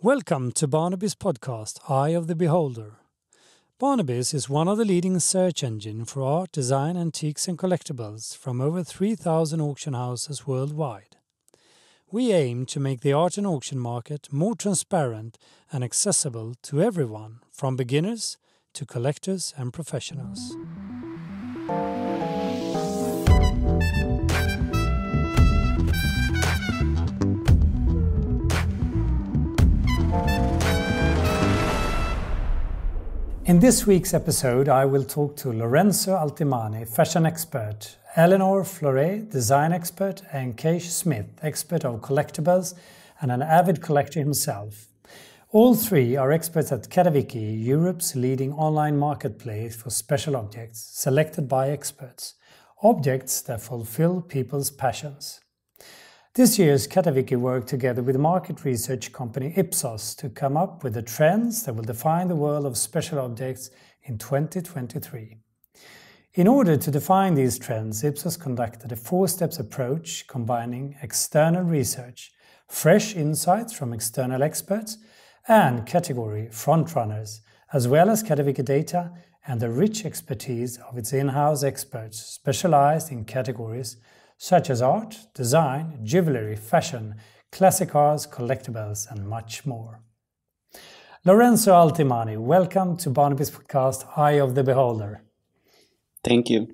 Welcome to Barnaby's podcast, Eye of the Beholder. Barnaby's is one of the leading search engines for art, design, antiques and collectibles from over 3,000 auction houses worldwide. We aim to make the art and auction market more transparent and accessible to everyone, from beginners to collectors and professionals. In this week's episode, I will talk to Lorenzo Altimani, fashion expert, Eleonor Floret, design expert, and Kees Smit, expert of collectibles and an avid collector himself. All three are experts at Catawiki, Europe's leading online marketplace for special objects, selected by experts, objects that fulfill people's passions. This year's Catawiki worked together with market research company Ipsos to come up with the trends that will define the world of special objects in 2023. In order to define these trends, Ipsos conducted a four-steps approach combining external research, fresh insights from external experts, and category frontrunners, as well as Catawiki data and the rich expertise of its in-house experts specialized in categories such as art, design, jewelry, fashion, classic cars, collectibles, and much more. Lorenzo Altimani, welcome to Barnaby's podcast, Eye of the Beholder. Thank you.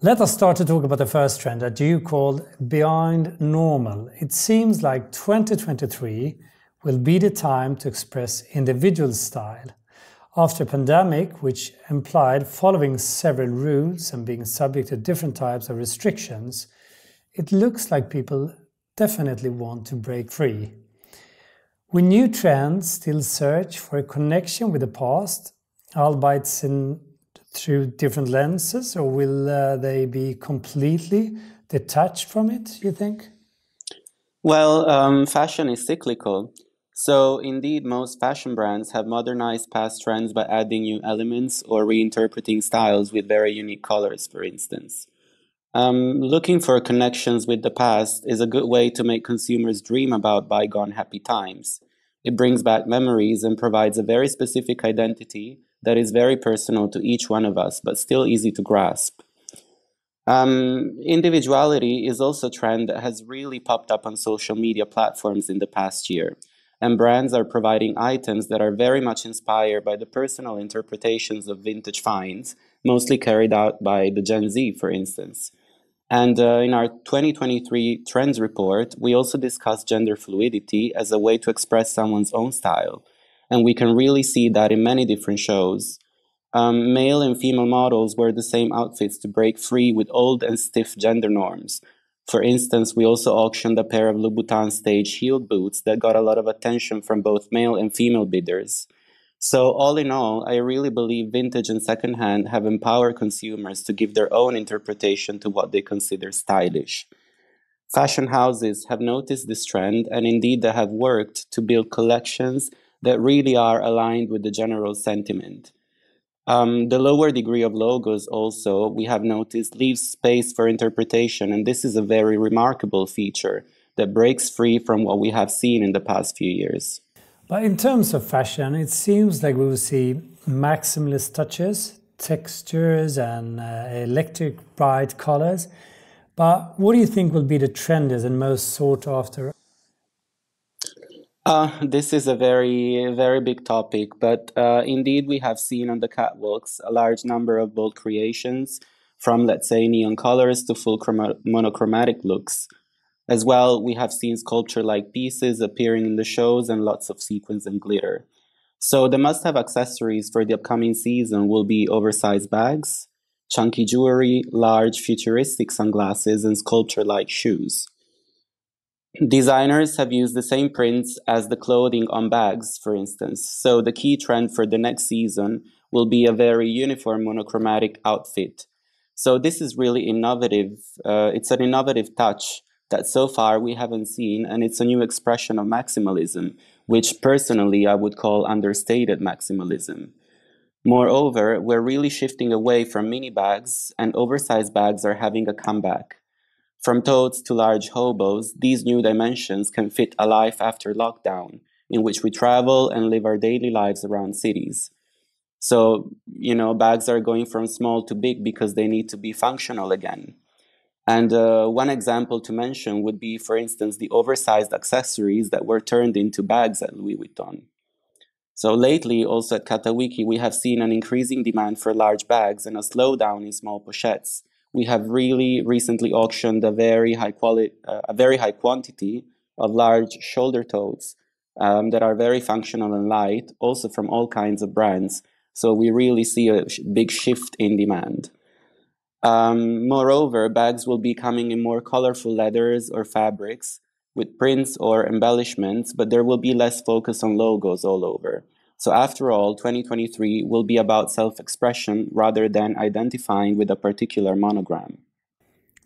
Let us start to talk about the first trend that you called Beyond Normal. It seems like 2023 will be the time to express individual style. After a pandemic, which implied following several rules and being subject to different types of restrictions, it looks like people definitely want to break free. Will new trends still search for a connection with the past, albeit through different lenses, or will they be completely detached from it, you think? Well, fashion is cyclical. So indeed, most fashion brands have modernized past trends by adding new elements or reinterpreting styles with very unique colors, for instance. Looking for connections with the past is a good way to make consumers dream about bygone happy times. It brings back memories and provides a very specific identity that is very personal to each one of us, but still easy to grasp. Individuality is also a trend that has really popped up on social media platforms in the past year, and brands are providing items that are very much inspired by the personal interpretations of vintage finds, mostly carried out by the Gen Z, for instance. And in our 2023 Trends Report, we also discussed gender fluidity as a way to express someone's own style. And we can really see that in many different shows. Male and female models wear the same outfits to break free with old and stiff gender norms. For instance, we also auctioned a pair of Louboutin stage heeled boots that got a lot of attention from both male and female bidders. So all in all, I really believe vintage and secondhand have empowered consumers to give their own interpretation to what they consider stylish. Fashion houses have noticed this trend, and indeed they have worked to build collections that really are aligned with the general sentiment. The lower degree of logos also, we have noticed, leaves space for interpretation, and this is a very remarkable feature that breaks free from what we have seen in the past few years. But in terms of fashion, it seems like we will see maximalist touches, textures, and electric bright colors. But what do you think will be the trendiest and most sought after? This is a very, very big topic, but indeed we have seen on the catwalks a large number of bold creations, from, let's say, neon colors to full monochromatic looks. As well, we have seen sculpture-like pieces appearing in the shows and lots of sequins and glitter. So the must-have accessories for the upcoming season will be oversized bags, chunky jewelry, large futuristic sunglasses, and sculpture-like shoes. Designers have used the same prints as the clothing on bags, for instance. So the key trend for the next season will be a very uniform monochromatic outfit. So this is really innovative. It's an innovative touch that so far we haven't seen, and it's a new expression of maximalism, which personally I would call understated maximalism. Moreover, we're really shifting away from mini bags, and oversized bags are having a comeback. From totes to large hobos, these new dimensions can fit a life after lockdown, in which we travel and live our daily lives around cities. So, bags are going from small to big because they need to be functional again. And one example to mention would be, for instance, the oversized accessories that were turned into bags at Louis Vuitton. So lately, also at Catawiki, we have seen an increasing demand for large bags and a slowdown in small pochettes. We have really recently auctioned a very high quantity of large shoulder totes that are very functional and light, also from all kinds of brands. So we really see a big shift in demand. Moreover, bags will be coming in more colorful leathers or fabrics with prints or embellishments, but there will be less focus on logos all over. So after all, 2023 will be about self-expression rather than identifying with a particular monogram.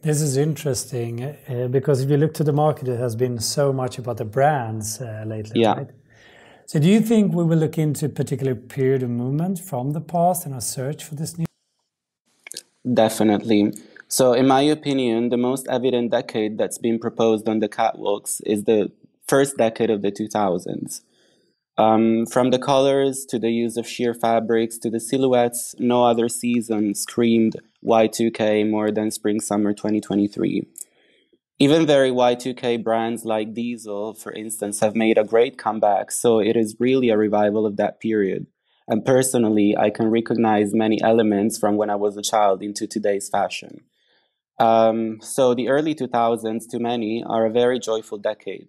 This is interesting because if you look to the market, it has been so much about the brands lately, Yeah. right? So do you think we will look into a particular period of movement from the past in our search for this new? Definitely. So in my opinion, the most evident decade that's been proposed on the catwalks is the first decade of the 2000s. From the colors to the use of sheer fabrics to the silhouettes, no other season screamed Y2K more than Spring/Summer 2023. Even very Y2K brands like Diesel, for instance, have made a great comeback, so it is really a revival of that period. And personally, I can recognize many elements from when I was a child into today's fashion. So the early 2000s, to many, are a very joyful decade.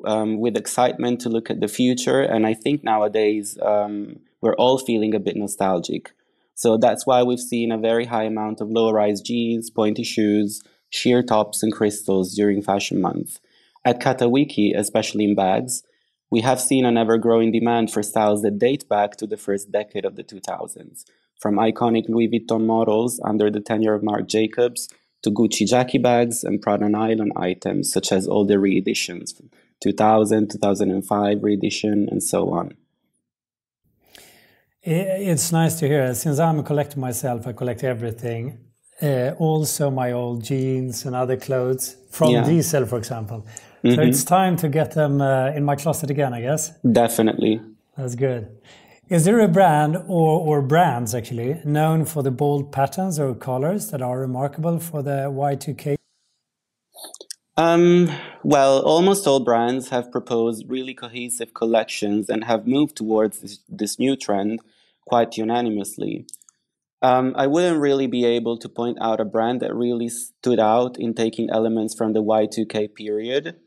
With excitement to look at the future. And I think nowadays we're all feeling a bit nostalgic. So that's why we've seen a very high amount of low-rise jeans, pointy shoes, sheer tops, and crystals during Fashion Month. At Catawiki, especially in bags, we have seen an ever-growing demand for styles that date back to the first decade of the 2000s, from iconic Louis Vuitton models under the tenure of Marc Jacobs to Gucci Jackie bags and Prada nylon items, such as all the re-editions, 2000, 2005 re-edition, and so on. It's nice to hear. Since I'm a collector myself, I collect everything. Also my old jeans and other clothes from Diesel, for example. So it's time to get them in my closet again, I guess. Definitely. That's good. Is there a brand or brands actually known for the bold patterns or colors that are remarkable for the Y2K? Well, almost all brands have proposed really cohesive collections and have moved towards this new trend quite unanimously. I wouldn't really be able to point out a brand that really stood out in taking elements from the Y2K period,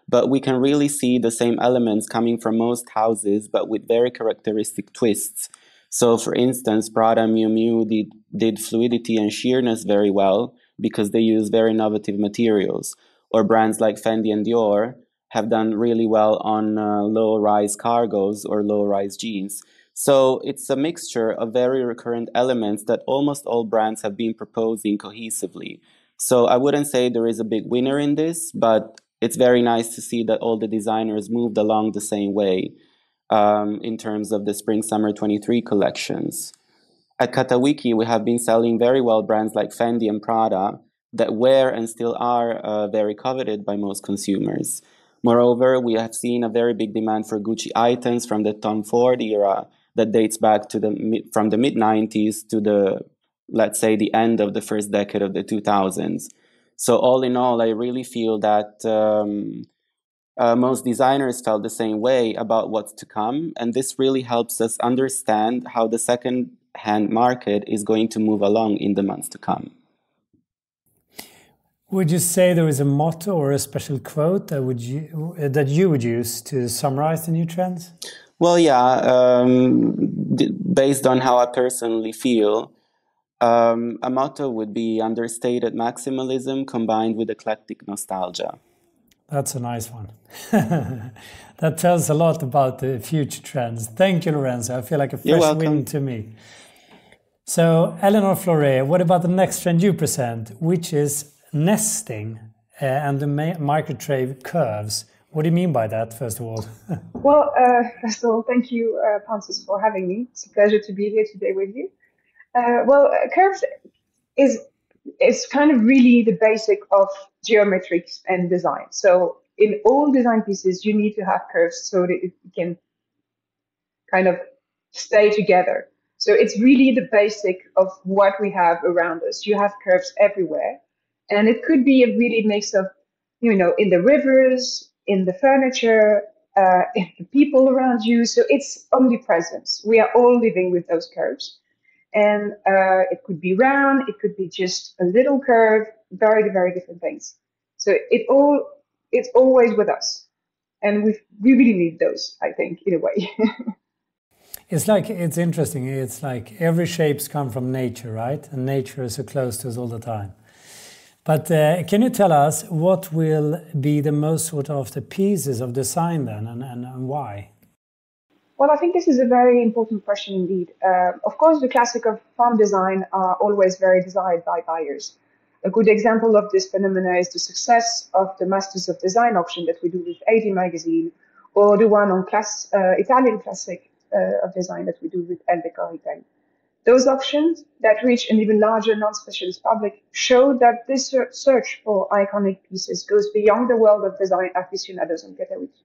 but we can really see the same elements coming from most houses, but with very characteristic twists. So, for instance, Prada and Miu Miu did fluidity and sheerness very well because they use very innovative materials. Or brands like Fendi and Dior have done really well on low-rise cargos or low-rise jeans. So it's a mixture of very recurrent elements that almost all brands have been proposing cohesively. So I wouldn't say there is a big winner in this, but it's very nice to see that all the designers moved along the same way in terms of the Spring/Summer 23 collections. At Catawiki, we have been selling very well brands like Fendi and Prada that were and still are very coveted by most consumers. Moreover, we have seen a very big demand for Gucci items from the Tom Ford era that dates back to from the mid-90s to let's say, the end of the first decade of the 2000s. So all in all, I really feel that most designers felt the same way about what's to come, and this really helps us understand how the second-hand market is going to move along in the months to come. Would you say there is a motto or a special quote that you would use to summarize the new trends? Well, yeah, based on how I personally feel, a motto would be understated maximalism combined with eclectic nostalgia. That's a nice one. That tells a lot about the future trends. Thank you, Lorenzo. I feel like a fresh wind to me. So, Eleonor Floret, what about the next trend you present, which is nesting and the microtray curves? What do you mean by that, first of all? Well, first of all, thank you, Pontus, for having me. It's a pleasure to be here today with you. Curves is kind of really the basic of geometrics and design. So in all design pieces, you need to have curves so that it can kind of stay together. So it's really the basic of what we have around us. You have curves everywhere. And it could be a really mix of, you know, in the rivers, in the furniture, in the people around you. So it's omnipresent. We are all living with those curves. And it could be round, it could be just a little curve, very, very different things. So it's always with us. And we really need those, I think, in a way. It's interesting. It's like every shapes come from nature, right? And nature is so close to us all the time. But can you tell us what will be the most sort of the pieces of design then, and why? Well, I think this is a very important question indeed. Of course, the classic of farm design are always very desired by buyers. A good example of this phenomena is the success of the Masters of Design auction that we do with AD Magazine, or the one on Italian classic of design that we do with El Decor Italy. Those auctions that reach an even larger non-specialist public show that this search for iconic pieces goes beyond the world of design aficionados on Catawiki.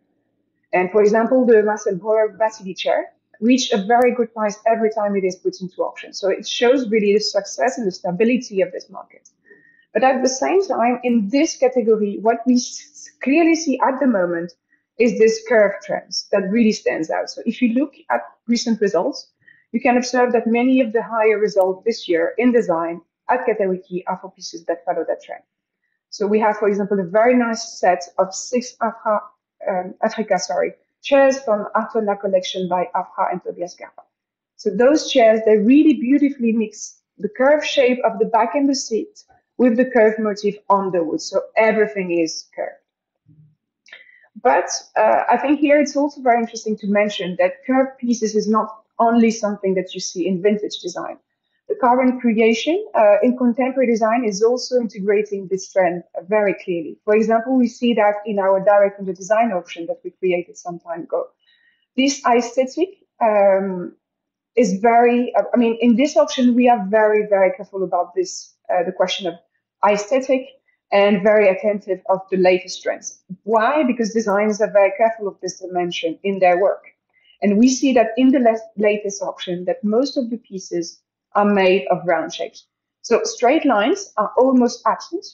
And for example, the Marcel Breuer Basili chair reached a very good price every time it is put into auction. So it shows really the success and the stability of this market. But at the same time, in this category, what we clearly see at the moment is this curve trends that really stands out. So if you look at recent results, you can observe that many of the higher results this year in design at Catawiki are for pieces that follow that trend. So we have, for example, a very nice set of 6 Africa chairs from Artona collection by Afra and Tobias Garba. So those chairs, they really beautifully mix the curved shape of the back and the seat with the curved motif on the wood. So everything is curved. But I think here it's also very interesting to mention that curved pieces is not only something that you see in vintage design. The current creation in contemporary design is also integrating this trend very clearly. For example, we see that in our direct from the design option that we created some time ago. This aesthetic is very, in this option, we are very, very careful about this, the question of aesthetic, and very attentive of the latest trends. Why? Because designers are very careful of this dimension in their work. And we see that in the latest option that most of the pieces are made of round shapes. So straight lines are almost absent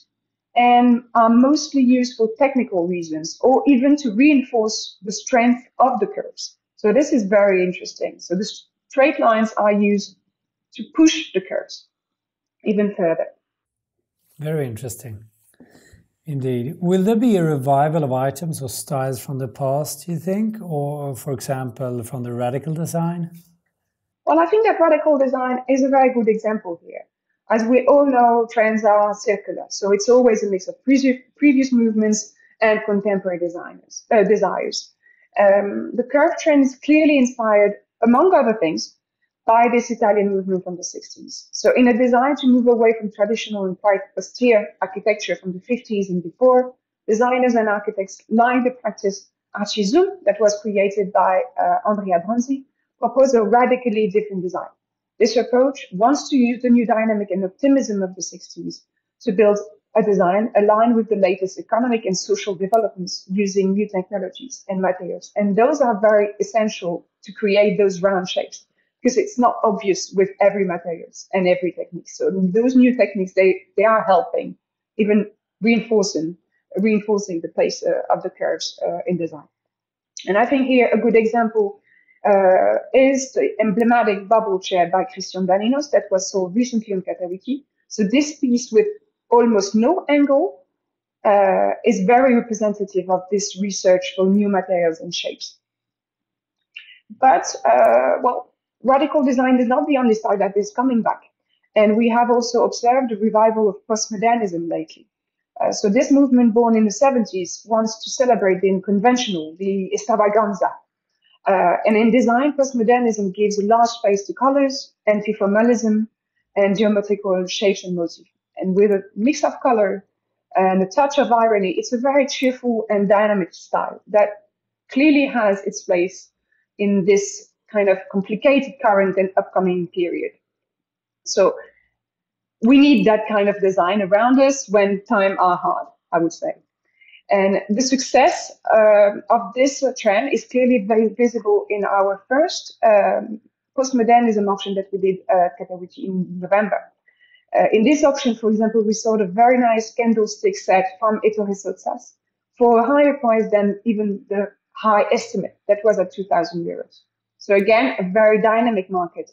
and are mostly used for technical reasons or even to reinforce the strength of the curves. So this is very interesting. So the straight lines are used to push the curves even further. Very interesting. Indeed. Will there be a revival of items or styles from the past, you think? Or, for example, from the radical design? Well, I think that radical design is a very good example here. As we all know, trends are circular, so it's always a mix of previous movements and contemporary desires. The curve trend is clearly inspired, among other things, by this Italian movement from the 60s. So in a desire to move away from traditional and quite austere architecture from the 50s and before, designers and architects like the practice Archisum that was created by Andrea Bronzi propose a radically different design. This approach wants to use the new dynamic and optimism of the 60s to build a design aligned with the latest economic and social developments using new technologies and materials. And those are very essential to create those round shapes because it's not obvious with every materials and every technique. So those new techniques, they are helping, even reinforcing the place of the curves in design. And I think here a good example is the emblematic bubble chair by Christian Daninos that was sold recently on Catawiki. So this piece with almost no angle is very representative of this research for new materials and shapes. But, radical design is not the only style that is coming back. And we have also observed a revival of postmodernism lately. So this movement born in the 70s wants to celebrate the unconventional, the extravaganza. And in design, postmodernism gives a large space to colors, anti-formalism, and geometrical shapes and motifs. And with a mix of color and a touch of irony, it's a very cheerful and dynamic style that clearly has its place in this kind of complicated current and upcoming period. So we need that kind of design around us when times are hard, I would say. And the success of this trend is clearly very visible in our first postmodernism auction that we did at Catawiki in November. In this auction, for example, we sold a very nice candlestick set from Ettore Sozzas for a higher price than even the high estimate that was at 2,000 euros. So again, a very dynamic market.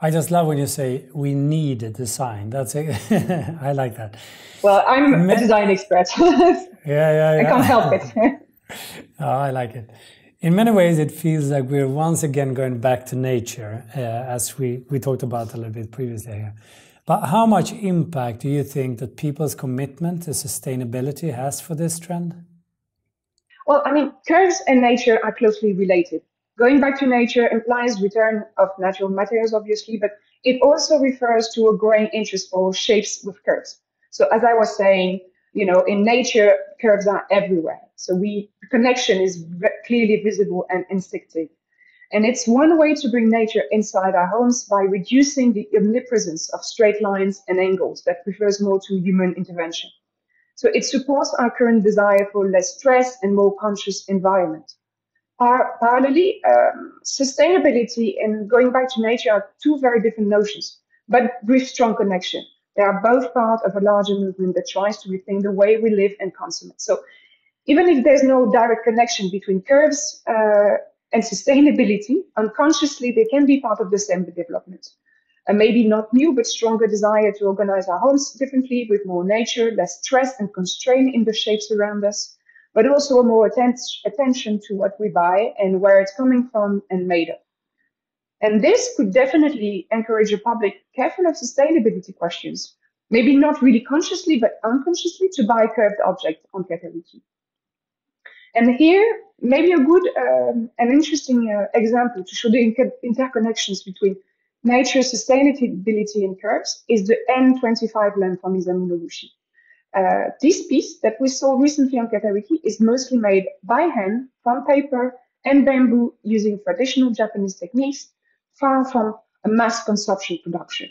I just love when you say we need a design. That's it. I like that. Well, I'm a design expert. Yeah. I can't help it. Oh, I like it. In many ways, it feels like we're once again going back to nature, as we talked about a little bit previously here. But how much impact do you think that people's commitment to sustainability has for this trend? Well, I mean, curves and nature are closely related. Going back to nature implies return of natural materials, obviously, but it also refers to a growing interest for shapes with curves. So as I was saying, in nature, curves are everywhere. So the connection is clearly visible and instinctive. And it's one way to bring nature inside our homes by reducing the omnipresence of straight lines and angles that refers more to human intervention. So it supports our current desire for less stress and more conscious environment. Parallelly, sustainability and going back to nature are two very different notions, but with strong connection. They are both part of a larger movement that tries to rethink the way we live and consume. So even if there's no direct connection between curves and sustainability, unconsciously they can be part of the same development. And maybe not new, but stronger desire to organize our homes differently with more nature, less stress and constraint in the shapes around us, but also a more attention to what we buy and where it's coming from and made of. And this could definitely encourage a public careful of sustainability questions, maybe not really consciously, but unconsciously to buy curved objects on Catawiki. And here, maybe a good and interesting example to show the interconnections between nature, sustainability, and curves is the N25 lamp from Isamu Noguchi. This piece that we saw recently on Catawiki is mostly made by hand from paper and bamboo using traditional Japanese techniques, far from a mass consumption production.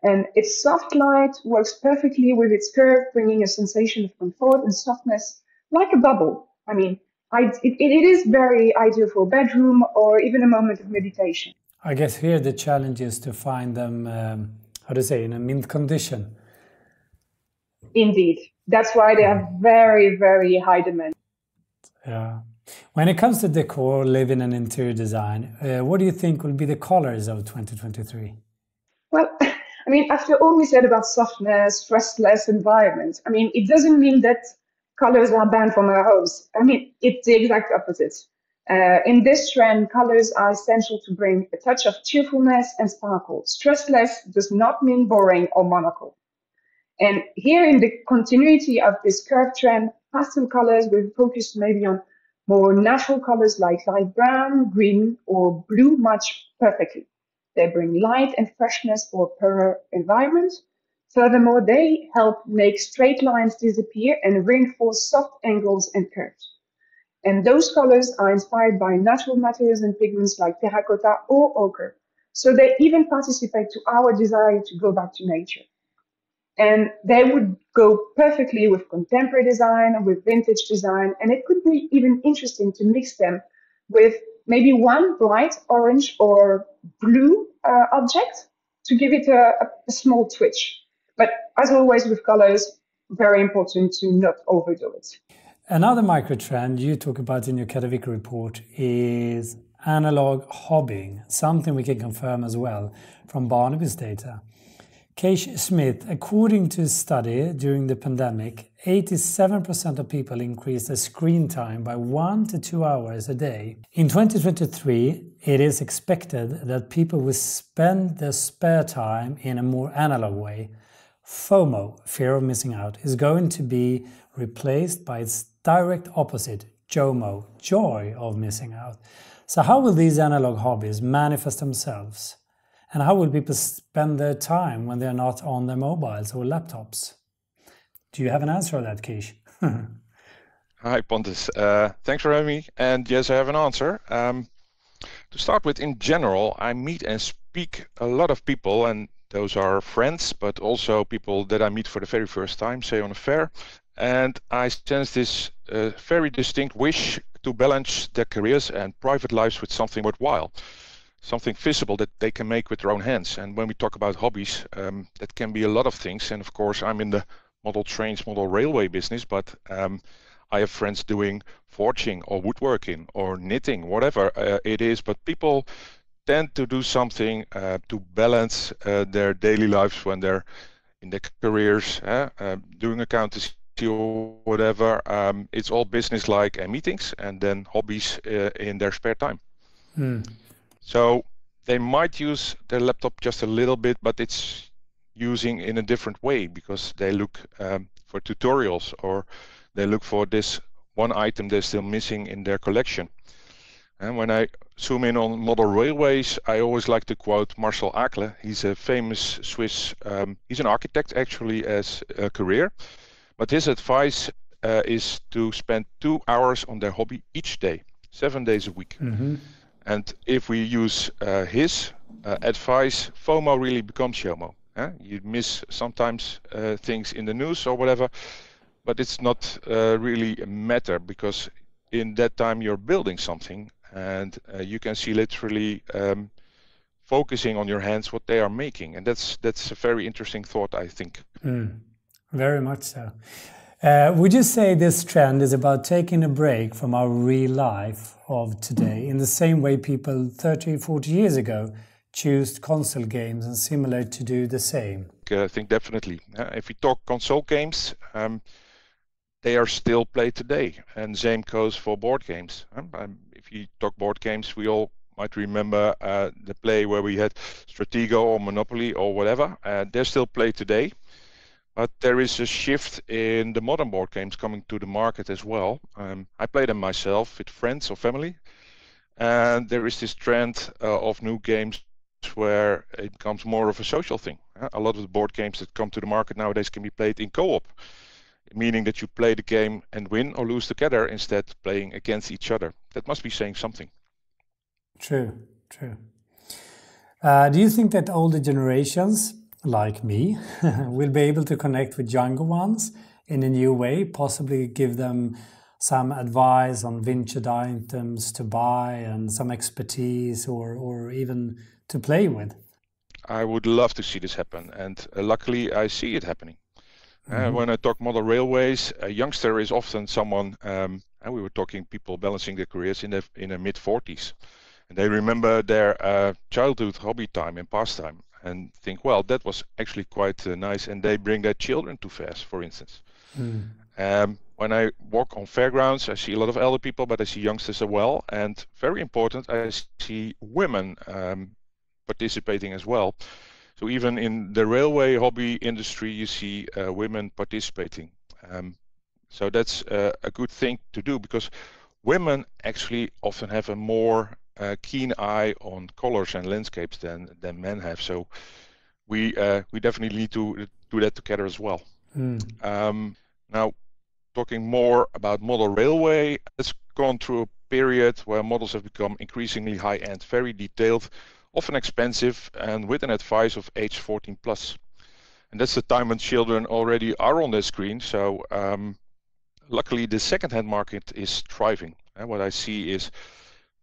And its soft light works perfectly with its curve, bringing a sensation of comfort and softness like a bubble. I mean, it is very ideal for a bedroom or even a moment of meditation. I guess here the challenge is to find them, in a mint condition. Indeed. That's why they have very, very high demand. Yeah. When it comes to decor, living and interior design, what do you think will be the colors of 2023? Well, I mean, after all we said about softness, stressless environment, I mean, it doesn't mean that colors are banned from our homes. I mean, it's the exact opposite. In this trend, colors are essential to bring a touch of cheerfulness and sparkle. Stressless does not mean boring or monocle. And here in the continuity of this curved trend, pastel colors will focus maybe on more natural colors like light brown, green, or blue match perfectly. They bring light and freshness for a purer environment. Furthermore, they help make straight lines disappear and reinforce soft angles and curves. And those colors are inspired by natural materials and pigments like terracotta or ochre. So they even participate to our desire to go back to nature. And they would go perfectly with contemporary design, with vintage design, and it could be even interesting to mix them with maybe one bright orange or blue object to give it a small twitch. But as always with colors, very important to not overdo it. Another microtrend you talk about in your Catawiki report is analog hobbying, something we can confirm as well from Barnaby's data. Kees Smit, according to a study during the pandemic, 87% of people increased their screen time by 1 to 2 hours a day. In 2023, it is expected that people will spend their spare time in a more analog way. FOMO, fear of missing out, is going to be replaced by its direct opposite, JOMO, joy of missing out. So how will these analog hobbies manifest themselves? And how will people spend their time when they're not on their mobiles or laptops? Do you have an answer to that, Kees? Hi, Pontus. Thanks for having me. And yes, I have an answer. To start with, in general, I meet and speak a lot of people, and those are friends, but also people that I meet for the very first time, say on a fair. And I sense this very distinct wish to balance their careers and private lives with something worthwhile, something visible that they can make with their own hands. And when we talk about hobbies, that can be a lot of things. And of course, I'm in the model trains, model railway business, but I have friends doing forging or woodworking or knitting, whatever it is. But people tend to do something to balance their daily lives when they're in their careers, doing accountancy or whatever. It's all business-like and meetings, and then hobbies in their spare time. So they might use their laptop just a little bit, but it's using in a different way because they look for tutorials, or they look for this one item they're still missing in their collection. And when I zoom in on model railways, I always like to quote Marcel Akle. He's a famous Swiss, he's an architect actually as a career, but his advice is to spend 2 hours on their hobby each day, 7 days a week. And if we use his advice, FOMO really becomes JOMO. You miss sometimes things in the news or whatever, but it's not really a matter, because in that time you're building something, and you can see literally focusing on your hands what they are making, and that's a very interesting thought, I think. Very much so. Would you say this trend is about taking a break from our real life of today, in the same way people 30, 40 years ago chose console games and simulate to do the same? I think definitely. If we talk console games, they are still played today, and same goes for board games. If you talk board games, we all might remember the play where we had Stratego or Monopoly or whatever. They're still played today, but there is a shift in the modern board games coming to the market as well. I play them myself with friends or family, and there is this trend of new games where it becomes more of a social thing. A lot of the board games that come to the market nowadays can be played in co-op, meaning that you play the game and win or lose together instead of playing against each other. That must be saying something. True. Do you think that older generations, like me, will be able to connect with younger ones in a new way, possibly give them some advice on vintage items to buy and some expertise, or even to play with? I would love to see this happen, and luckily I see it happening. When I talk model railways, a youngster is often someone, and we were talking people balancing their careers in their mid-40s, and they remember their childhood hobby time and pastime and think, well, that was actually quite nice, and they bring their children to fairs, for instance. When I walk on fairgrounds, I see a lot of elder people, but I see youngsters as well, and very important, I see women participating as well. So even in the railway hobby industry, you see women participating. So that's a good thing to do, because women actually often have a more keen eye on colors and landscapes than men have. So we definitely need to do that together as well. Now, talking more about model railway, it's gone through a period where models have become increasingly high-end, very detailed, often expensive, and with an advice of age 14 plus. And that's the time when children already are on their screen. So luckily the second-hand market is thriving. And what I see is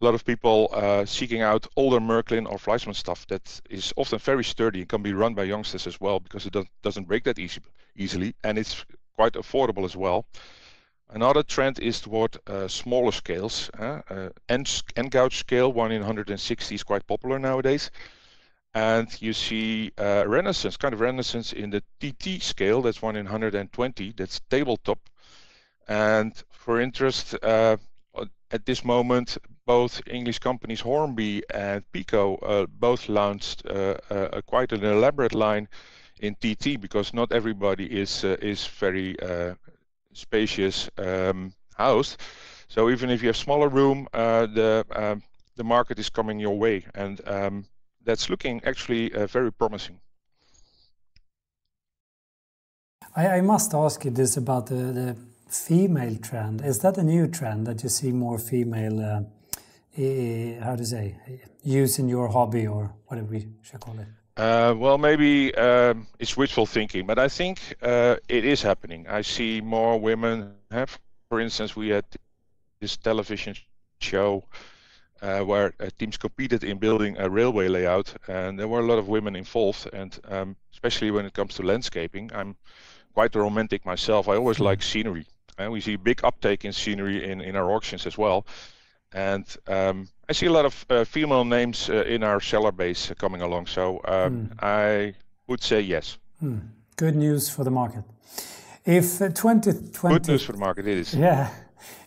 a lot of people seeking out older Märklin or Fleischmann stuff that is often very sturdy and can be run by youngsters as well, because it doesn't break that easily, and it's quite affordable as well. Another trend is toward smaller scales. End gouge scale 1 in 160 is quite popular nowadays. And you see renaissance, kind of renaissance in the TT scale, that's 1 in 120, that's tabletop. And for interest, at this moment, both English companies Hornby and Pico both launched quite an elaborate line in TT, because not everybody is very spacious house. So even if you have smaller room, the market is coming your way, and that's looking actually very promising. I must ask you this about the female trend. Is that a new trend that you see more female, how to say, use in your hobby, or whatever we should call it? Well, maybe it's wishful thinking, but I think it is happening. I see more women. For instance, we had this television show where teams competed in building a railway layout, and there were a lot of women involved. And especially when it comes to landscaping, I'm quite a romantic myself. I always like scenery, and we see big uptake in scenery in our auctions as well. And I see a lot of female names in our seller base coming along. So I would say yes. Good news for the market. If 2020... Good news for the market, it is. Yeah.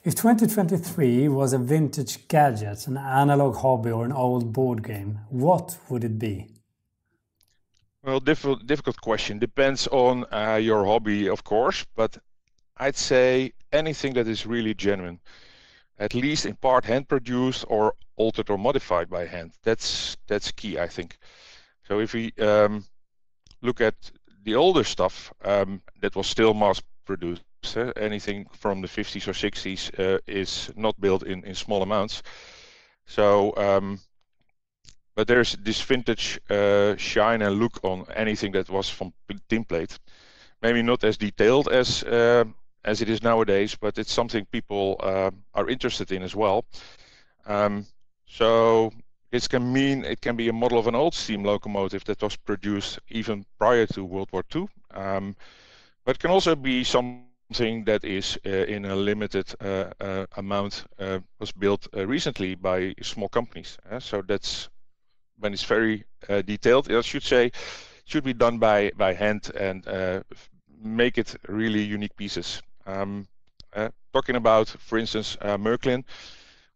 If 2023 was a vintage gadget, an analog hobby or an old board game, what would it be? Well, difficult question. Depends on your hobby, of course, but I'd say anything that is really genuine. At least in part hand-produced or altered or modified by hand. That's key, I think. So if we look at the older stuff that was still mass-produced, anything from the 50s or 60s is not built in small amounts. So, but there's this vintage shine and look on anything that was from tinplate. Maybe not as detailed as it is nowadays, but it's something people are interested in as well. So this can mean it can be a model of an old steam locomotive that was produced even prior to World War II, but it can also be something that is in a limited amount, was built recently by small companies. So that's when it's very detailed. I should say, it should be done by hand and make it really unique pieces. Talking about, for instance, Märklin,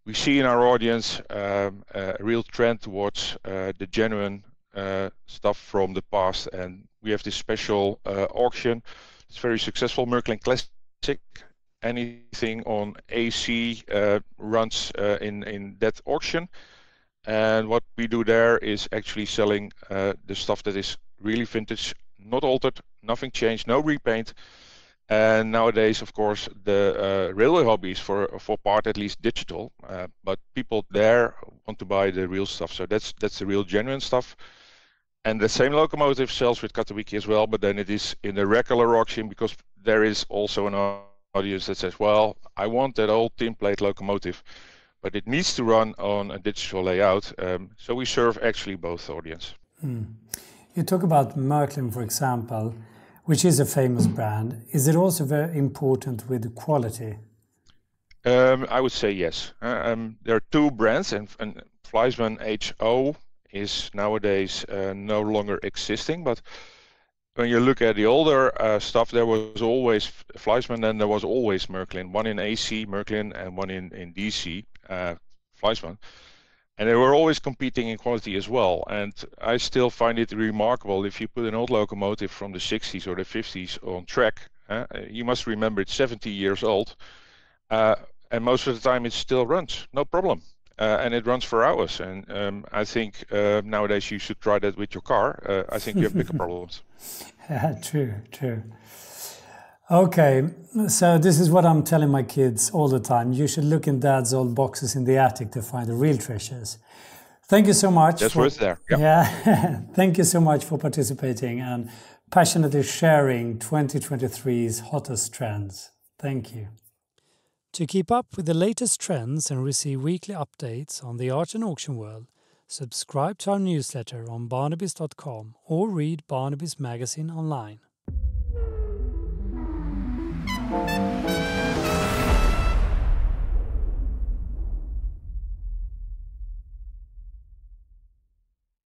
we see in our audience a real trend towards the genuine stuff from the past, and we have this special auction. It's very successful, Märklin Classic. Anything on AC runs in that auction, and what we do there is actually selling the stuff that is really vintage, not altered, nothing changed, no repaint. And nowadays, of course, the railway hobby is for part at least digital, but people there want to buy the real stuff. So that's the real genuine stuff. And the same locomotive sells with Catawiki as well, but then it is in the regular auction, because there is also an audience that says, well, I want that old tinplate locomotive, but it needs to run on a digital layout. So we serve actually both audience. You talk about Märklin, for example, which is a famous brand. Is it also very important with quality? I would say yes. There are two brands, and Fleischmann HO is nowadays no longer existing. But when you look at the older stuff, there was always Fleischmann, and there was always Märklin. One in AC, Märklin, and one in DC, Fleischmann. And they were always competing in quality as well. And I still find it remarkable, if you put an old locomotive from the 60s or the 50s on track, you must remember it's 70 years old, and most of the time it still runs, no problem. And it runs for hours. And I think nowadays you should try that with your car. I think you have bigger problems. Yeah, true. Okay, so this is what I'm telling my kids all the time. You should look in Dad's old boxes in the attic to find the real treasures. Thank you so much. That's where it's there. Yep. Yeah, thank you so much for participating and passionately sharing 2023's hottest trends. Thank you. To keep up with the latest trends and receive weekly updates on the art and auction world, subscribe to our newsletter on barnabys.com or read Barnabys magazine online.